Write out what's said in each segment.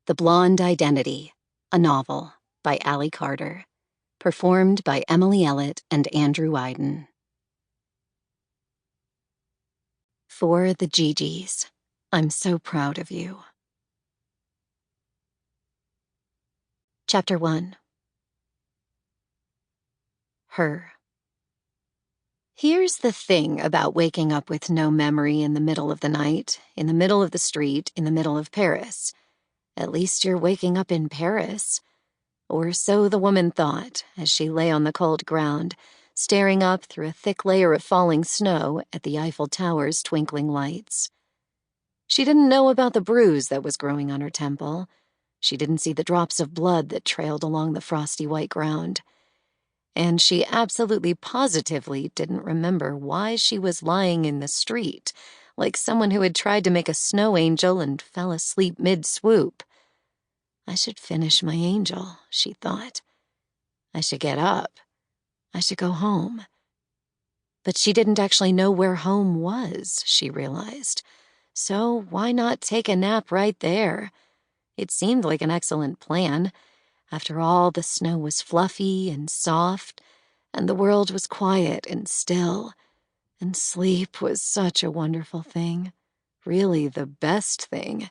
The Blonde Identity, a novel by Allie Carter, performed by Emily Ellet and Andrew Eiden. For the Gigi's, I'm so proud of you. Chapter 1. Her. Here's the thing about waking up with no memory in the middle of the night, in the middle of the street, in the middle of Paris. At least you're waking up in Paris. Or so the woman thought as she lay on the cold ground, staring up through a thick layer of falling snow at the Eiffel Tower's twinkling lights. She didn't know about the bruise that was growing on her temple. She didn't see the drops of blood that trailed along the frosty white ground. And she absolutely positively didn't remember why she was lying in the street, like someone who had tried to make a snow angel and fell asleep mid-swoop. I should finish my angel, she thought. I should get up. I should go home. But she didn't actually know where home was, she realized. So why not take a nap right there? It seemed like an excellent plan. After all, the snow was fluffy and soft, and the world was quiet and still, and sleep was such a wonderful thing. Really the best thing.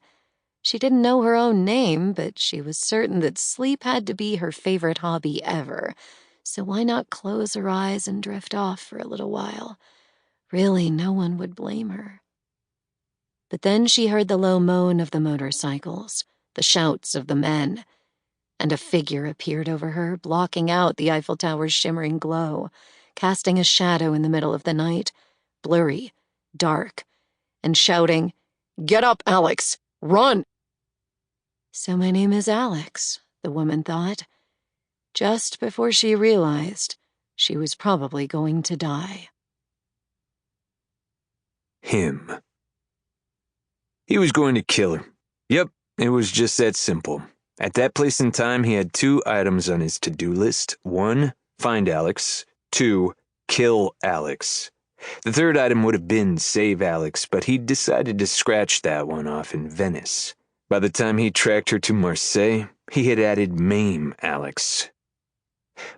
She didn't know her own name, but she was certain that sleep had to be her favorite hobby ever, so why not close her eyes and drift off for a little while? Really, no one would blame her. But then she heard the low moan of the motorcycles, the shouts of the men, and a figure appeared over her, blocking out the Eiffel Tower's shimmering glow, casting a shadow in the middle of the night, blurry, dark, and shouting, "Get up, Alex! Run!" So my name is Alex, the woman thought, just before she realized she was probably going to die. Him. He was going to kill her. Yep, it was just that simple. At that place in time, he had 2 items on his to-do list. 1, find Alex. 2, kill Alex. The 3rd item would have been save Alex, but he decided to scratch that one off in Venice. By the time he tracked her to Marseille, he had added maim Alex.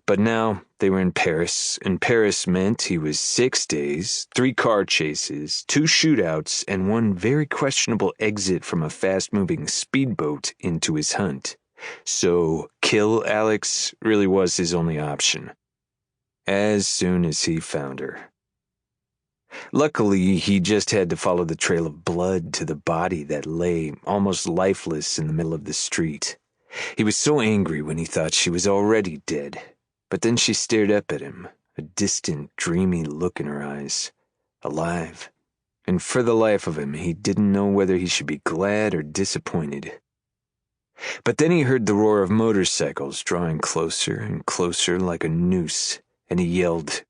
But now they were in Paris, and Paris meant he was 6 days, 3 car chases, 2 shootouts, and 1 very questionable exit from a fast-moving speedboat into his hunt. So kill Alex really was his only option. As soon as he found her. Luckily, he just had to follow the trail of blood to the body that lay almost lifeless in the middle of the street. He was so angry when he thought she was already dead. But then she stared up at him, a distant, dreamy look in her eyes. Alive. And for the life of him, he didn't know whether he should be glad or disappointed. But then he heard the roar of motorcycles drawing closer and closer like a noose, and he yelled,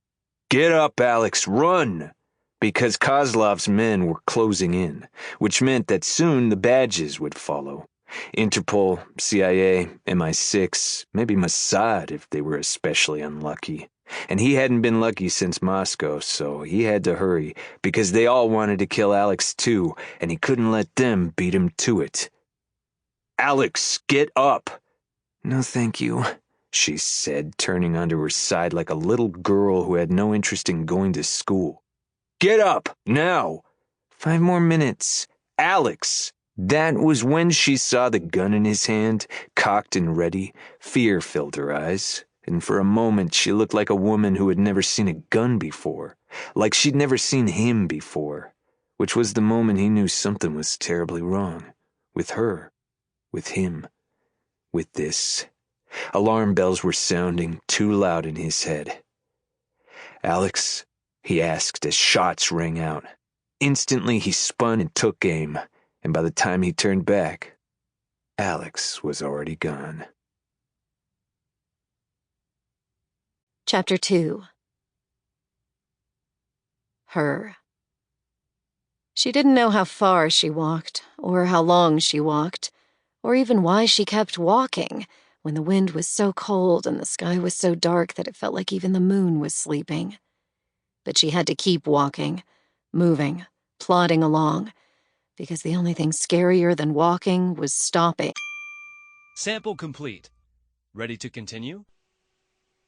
"Get up, Alex, run!" Because Kozlov's men were closing in, which meant that soon the badges would follow. Interpol, CIA, MI6, maybe Mossad if they were especially unlucky. And he hadn't been lucky since Moscow, so he had to hurry, because they all wanted to kill Alex too, and he couldn't let them beat him to it. "Alex, get up!" "No, thank you," she said, turning onto her side like a little girl who had no interest in going to school. "Get up, now!" "5 more minutes." "Alex!" That was when she saw the gun in his hand, cocked and ready. Fear filled her eyes, and for a moment she looked like a woman who had never seen a gun before, like she'd never seen him before, which was the moment he knew something was terribly wrong. With her, with him, with this. Alarm bells were sounding too loud in his head. "Alex?" he asked as shots rang out. Instantly he spun and took aim, and by the time he turned back, Alex was already gone. Chapter 2. Her. She didn't know how far she walked, or how long she walked, or even why she kept walking when the wind was so cold and the sky was so dark that it felt like even the moon was sleeping. But she had to keep walking, moving, plodding along, because the only thing scarier than walking was stopping. Sample complete. Ready to continue?